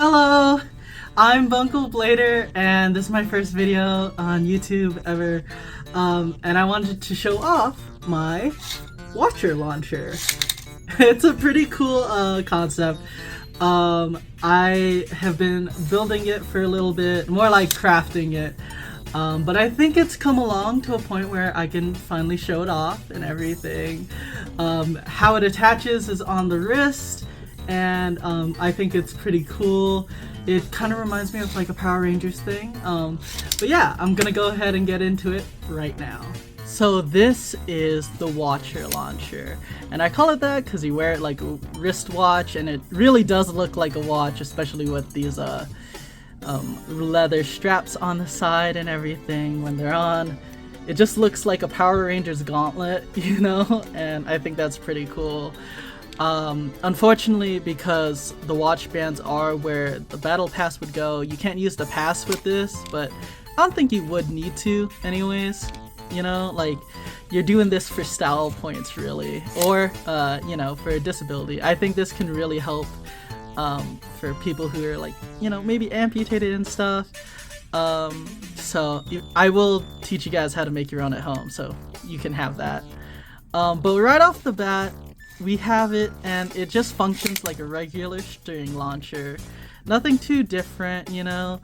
Hello, I'm Bungle Blader, and this is my first video on YouTube ever. And I wanted to show off my watcher launcher. It's a pretty cool concept. I have been building it for a little bit, more like crafting it. But I think it's come along to a point where I can finally show it off and everything. How it attaches is on the wrist, and I think it's pretty cool. It kind of reminds me of like a Power Rangers thing. But yeah, I'm gonna go ahead and get into it right now. So this is the watcher launcher, and I call it that because you wear it like a wristwatch, and it really does look like a watch, especially with these leather straps on the side and everything when they're on. It just looks like a Power Rangers gauntlet, you know, and I think that's pretty cool. Unfortunately, because the watch bands are where the battle pass would go, you can't use the pass with this, but I don't think you would need to anyways. You know, like, you're doing this for style points really, or you know, for a disability. I think this can really help for people who are like, you know, maybe amputated and stuff. So I will teach you guys how to make your own at home, so you can have that. But right off the bat, we have it, and it just functions like a regular string launcher. Nothing too different, you know.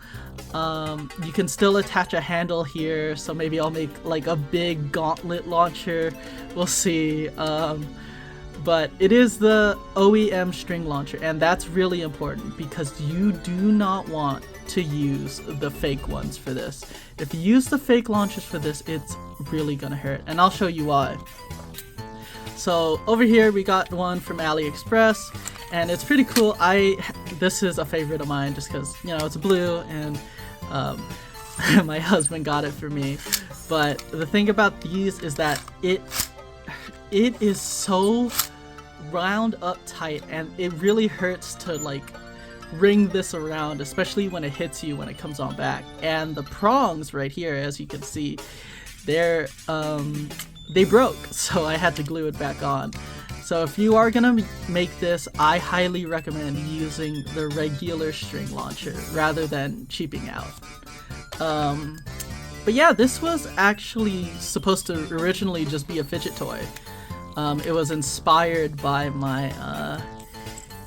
You can still attach a handle here, so maybe I'll make like a big gauntlet launcher. We'll see. But it is the OEM string launcher, and that's really important because you do not want to use the fake ones for this. If you use the fake launchers for this, it's really gonna hurt, and I'll show you why. So over here we got one from AliExpress, and it's pretty cool. This is a favorite of mine just because, you know, it's blue, and my husband got it for me. But the thing about these is that it is so round up tight, and it really hurts to like ring this around, especially when it hits you when it comes on back. And the prongs right here, as you can see, they broke, so I had to glue it back on. So if you are gonna make this, I highly recommend using the regular string launcher rather than cheaping out. But yeah, this was actually supposed to originally just be a fidget toy. It was inspired by my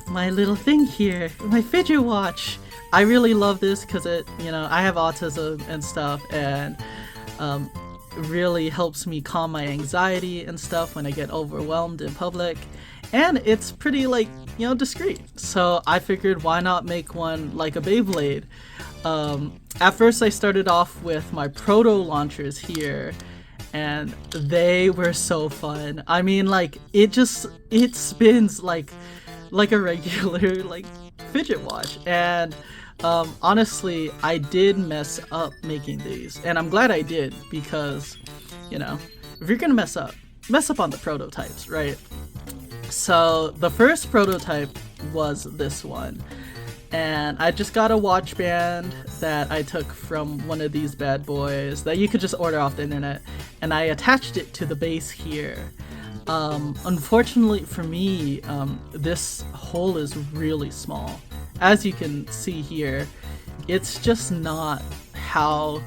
my little thing here, my fidget watch. I really love this because it, you know, I have autism and stuff, and really helps me calm my anxiety and stuff when I get overwhelmed in public, and it's pretty, like, you know, discreet. So I figured, why not make one like a Beyblade? At first I started off with my proto launchers here, and they were so fun. I mean, like, it spins like a regular like fidget watch, and honestly, I did mess up making these, and I'm glad I did, because, you know, if you're gonna mess up on the prototypes, right? So the first prototype was this one, and I just got a watch band that I took from one of these bad boys that you could just order off the internet, and I attached it to the base here. Unfortunately for me, this hole is really small. As you can see here, it's just not how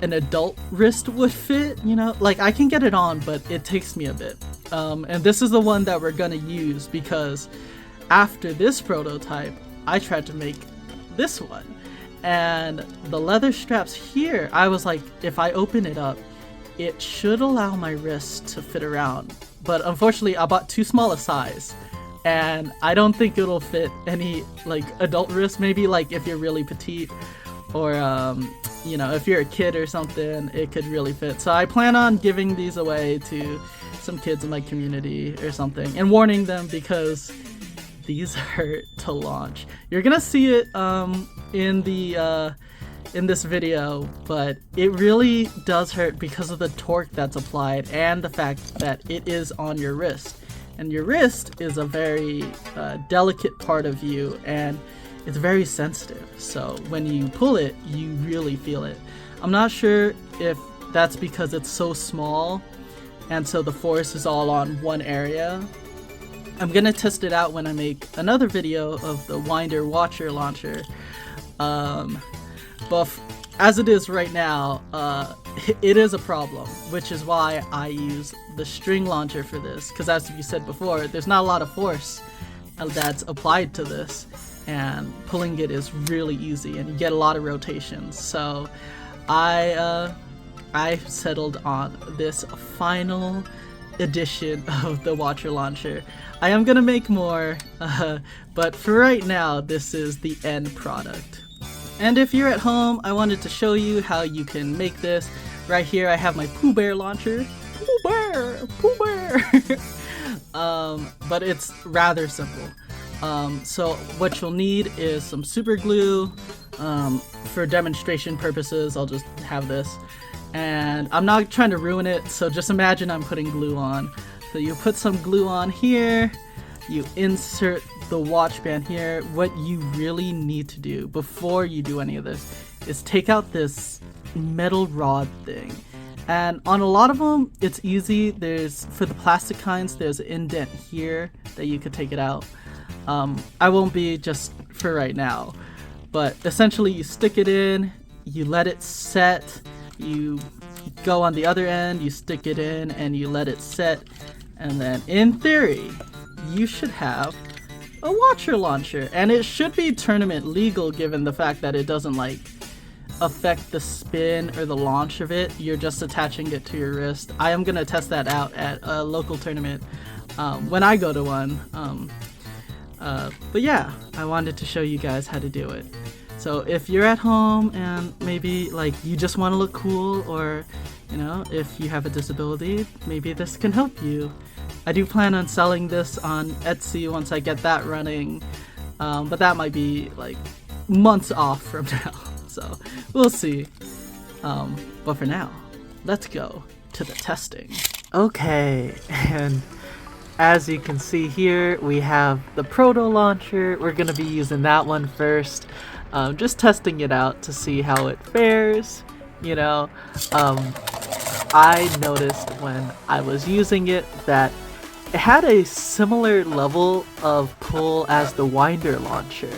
an adult wrist would fit, you know? Like, I can get it on, but it takes me a bit. And this is the one that we're gonna use because after this prototype, I tried to make this one. And the leather straps here, I was like, if I open it up, it should allow my wrist to fit around. But unfortunately, I bought too small a size, and I don't think it'll fit any like adult wrist. Maybe like if you're really petite, or you know, if you're a kid or something, it could really fit. So I plan on giving these away to some kids in my community or something, and warning them because these hurt to launch. You're gonna see it in this video, but it really does hurt because of the torque that's applied and the fact that it is on your wrist. And your wrist is a very delicate part of you, and it's very sensitive. So when you pull it, you really feel it. I'm not sure if that's because it's so small, and so the force is all on one area. I'm gonna test it out when I make another video of the Winder Watcher launcher. But as it is right now, it is a problem, which is why I use the string launcher for this, because as you said before, there's not a lot of force that's applied to this, and pulling it is really easy and you get a lot of rotations. So I settled on this final edition of the Watcher launcher. I am gonna make more, but for right now this is the end product. And if you're at home, I wanted to show you how you can make this. Right here I have my Pooh Bear launcher. Pooh Bear! Pooh Bear! But it's rather simple. So what you'll need is some super glue. For demonstration purposes, I'll just have this. And I'm not trying to ruin it, so just imagine I'm putting glue on. So you put some glue on here, you insert the watch band here. What you really need to do before you do any of this is take out this metal rod thing. And on a lot of them, it's easy. For the plastic kinds, there's an indent here that you could take it out. I won't be just for right now, but essentially you stick it in, you let it set, you go on the other end, you stick it in, and you let it set, and then in theory, you should have a Watcher launcher. And it should be tournament legal given the fact that it doesn't like affect the spin or the launch of it. You're just attaching it to your wrist. I am gonna test that out at a local tournament when I go to one. But yeah, I wanted to show you guys how to do it. So if you're at home and maybe like you just want to look cool, or you know, if you have a disability, maybe this can help you. I do plan on selling this on Etsy once I get that running, but that might be like months off from now, so we'll see. But for now, let's go to the testing. Okay, and as you can see here, we have the Proto launcher. We're gonna be using that one first. Just testing it out to see how it fares, you know. I noticed when I was using it that it had a similar level of pull as the Winder launcher,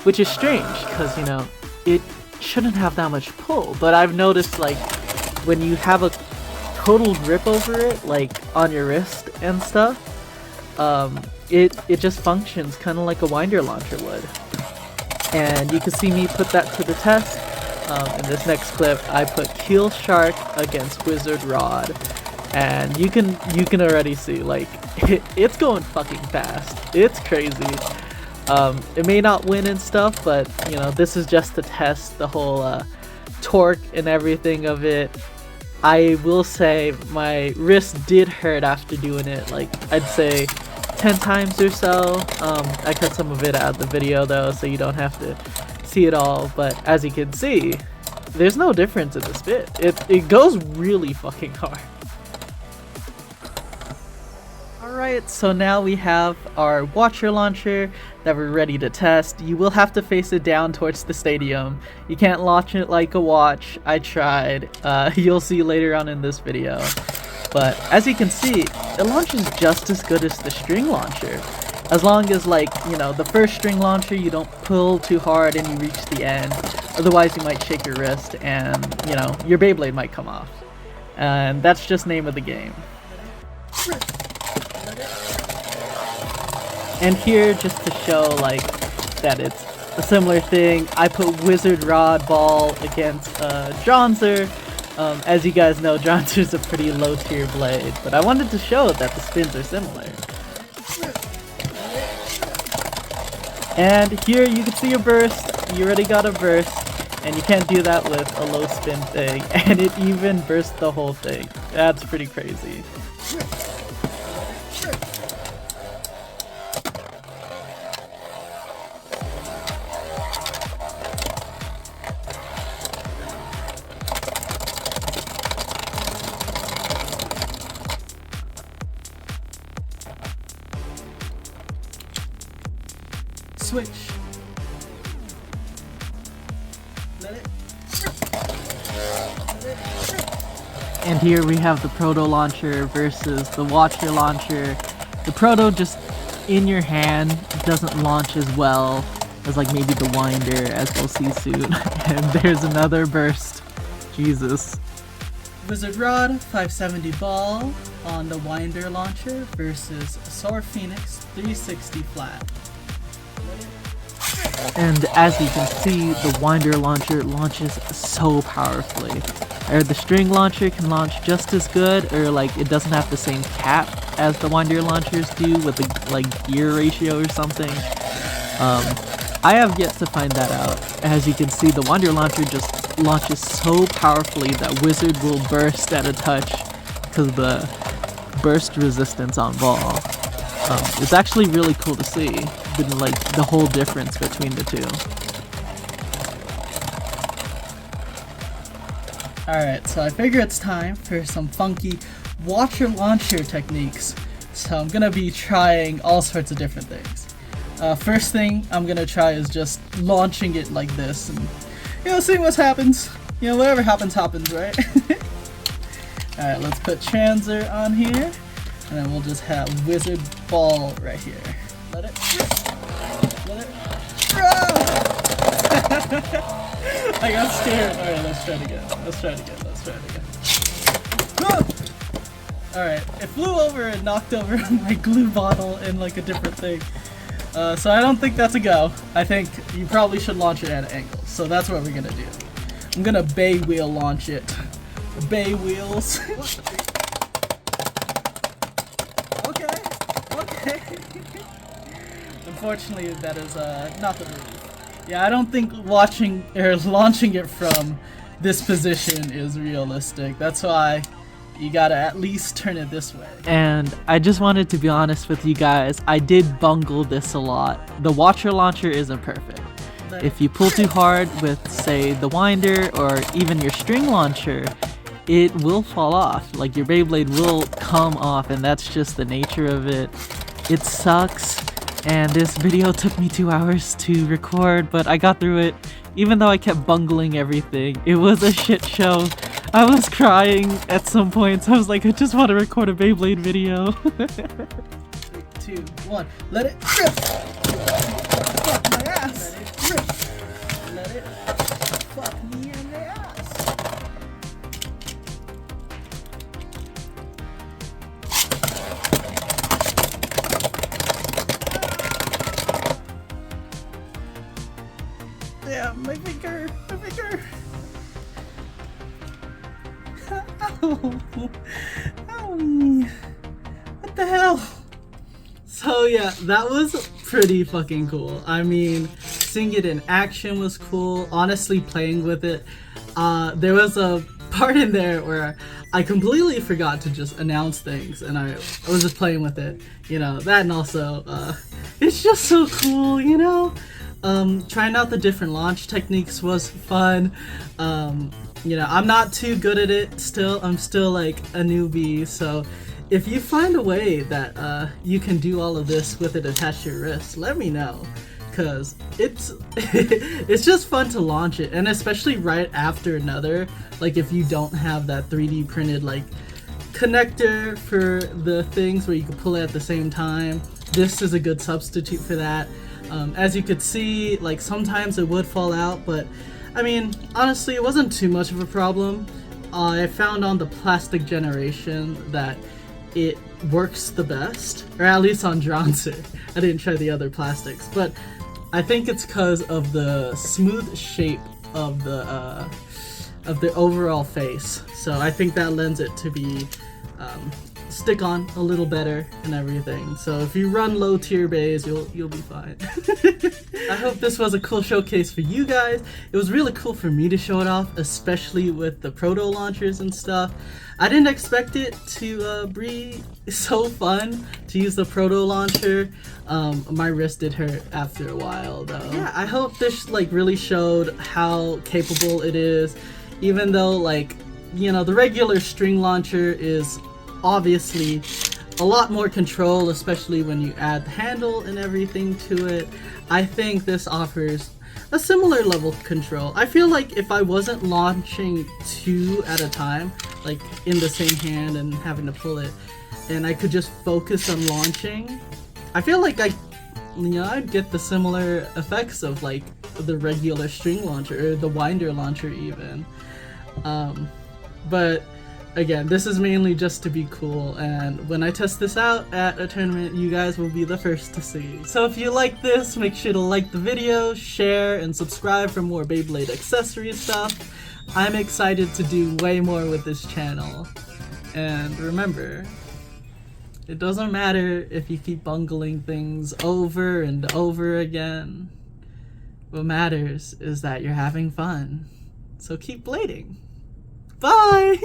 which is strange because, you know, it shouldn't have that much pull, but I've noticed like when you have a total grip over it, like on your wrist and stuff, it just functions kind of like a Winder launcher would. And you can see me put that to the test. In this next clip, I put Keel Shark against Wizard Rod, and you can already see like it's going fucking fast. It's crazy. It may not win and stuff, but you know, this is just to test the whole torque and everything of it. I will say my wrist did hurt after doing it, like I'd say 10 times or so. I cut some of it out of the video though, so you don't have to see it all, but as you can see, there's no difference in the spin. It goes really fucking hard. Alright, so now we have our Watcher launcher that we're ready to test. You will have to face it down towards the stadium. You can't launch it like a watch. I tried. You'll see later on in this video. But as you can see, it launches just as good as the string launcher. As long as, like, you know, the first string launcher, you don't pull too hard and you reach the end. Otherwise, you might shake your wrist and, you know, your Beyblade might come off. And that's just name of the game. And here, just to show, like, that it's a similar thing, I put Wizard Rod Ball against Dronzer. As you guys know, Dronzer's a pretty low tier blade, but I wanted to show that the spins are similar. And here you can see a burst. You already got a burst, and you can't do that with a low spin thing, and it even bursts the whole thing. That's pretty crazy. Switch. And here we have the Proto launcher versus the Watcher launcher. The Proto just in your hand doesn't launch as well as like maybe the winder, as we'll see soon. And there's another burst. Jesus. Wizard Rod 570 ball on the winder launcher versus Soar Phoenix 360 flat. And as you can see, the winder launcher launches so powerfully. Or the string launcher can launch just as good, or like it doesn't have the same cap as the winder launchers do with the like gear ratio or something. I have yet to find that out. As you can see, the winder launcher just launches so powerfully that Wizard will burst at a touch because of the burst resistance on ball. It's actually really cool to see, like the whole difference between the two. Alright, so I figure it's time for some funky watcher launcher techniques. So I'm gonna be trying all sorts of different things. First thing I'm gonna try is just launching it like this and, you know, seeing what happens. You know, whatever happens, happens, right? Alright, let's put Transer on here. And then we'll just have Wizard Ball right here. Let it rip. Let it rip. I got scared. Alright, let's try it again. Let's try it again. Let's try it again. Alright, it flew over and knocked over my glue bottle and like a different thing. So I don't think that's a go. I think you probably should launch it at an angle. So that's what we're gonna do. I'm gonna bay wheel launch it. Bay wheels. Okay. Unfortunately, that is not the move. Yeah, I don't think launching it from this position is realistic. That's why you gotta at least turn it this way. And I just wanted to be honest with you guys, I did bungle this a lot. The watcher launcher isn't perfect. If you pull too hard with, say, the winder or even your string launcher, it will fall off. Like your Beyblade will come off, and that's just the nature of it. It sucks, and this video took me 2 hours to record, but I got through it. Even though I kept bungling everything, it was a shit show. I was crying at some points. I was like, I just want to record a Beyblade video. 3, 2, 1, let it rip! Fuck my ass! Let it rip! Let it fuck me in the ass! Yeah, my finger! My finger! Ow! Owie! What the hell? So yeah, that was pretty fucking cool. I mean, seeing it in action was cool. Honestly, playing with it, there was a part in there where I completely forgot to just announce things, and I was just playing with it. You know, that, and also, it's just so cool, you know? Trying out the different launch techniques was fun. You know, I'm not too good at it still. I'm still like a newbie, so if you find a way that you can do all of this with it attached to your wrist, let me know, because it's it's just fun to launch it, and especially right after another, like if you don't have that 3D printed like connector for the things where you can pull it at the same time, this is a good substitute for that. As you could see, like sometimes it would fall out, but I mean, honestly, it wasn't too much of a problem. I found on the plastic generation that it works the best, or at least on Dronzer. I didn't try the other plastics, but I think it's because of the smooth shape of the overall face. So I think that lends it to be stick on a little better and everything. So if you run low tier bays, you'll be fine. I hope this was a cool showcase for you guys. It was really cool for me to show it off, especially with the proto launchers and stuff. I didn't expect it to be so fun to use the proto launcher. My wrist did hurt after a while though. Yeah, I hope this like really showed how capable it is, even though like, you know, the regular string launcher is obviously a lot more control, especially when you add the handle and everything to it. I think this offers a similar level of control. I feel like if I wasn't launching two at a time, like in the same hand and having to pull it, and I could just focus on launching, I feel like I'd get the similar effects of like the regular string launcher or the winder launcher even. But again, this is mainly just to be cool, and when I test this out at a tournament, you guys will be the first to see. So if you like this, make sure to like the video, share, and subscribe for more Beyblade accessory stuff. I'm excited to do way more with this channel. And remember, it doesn't matter if you keep bungling things over and over again. What matters is that you're having fun. So keep blading. Bye!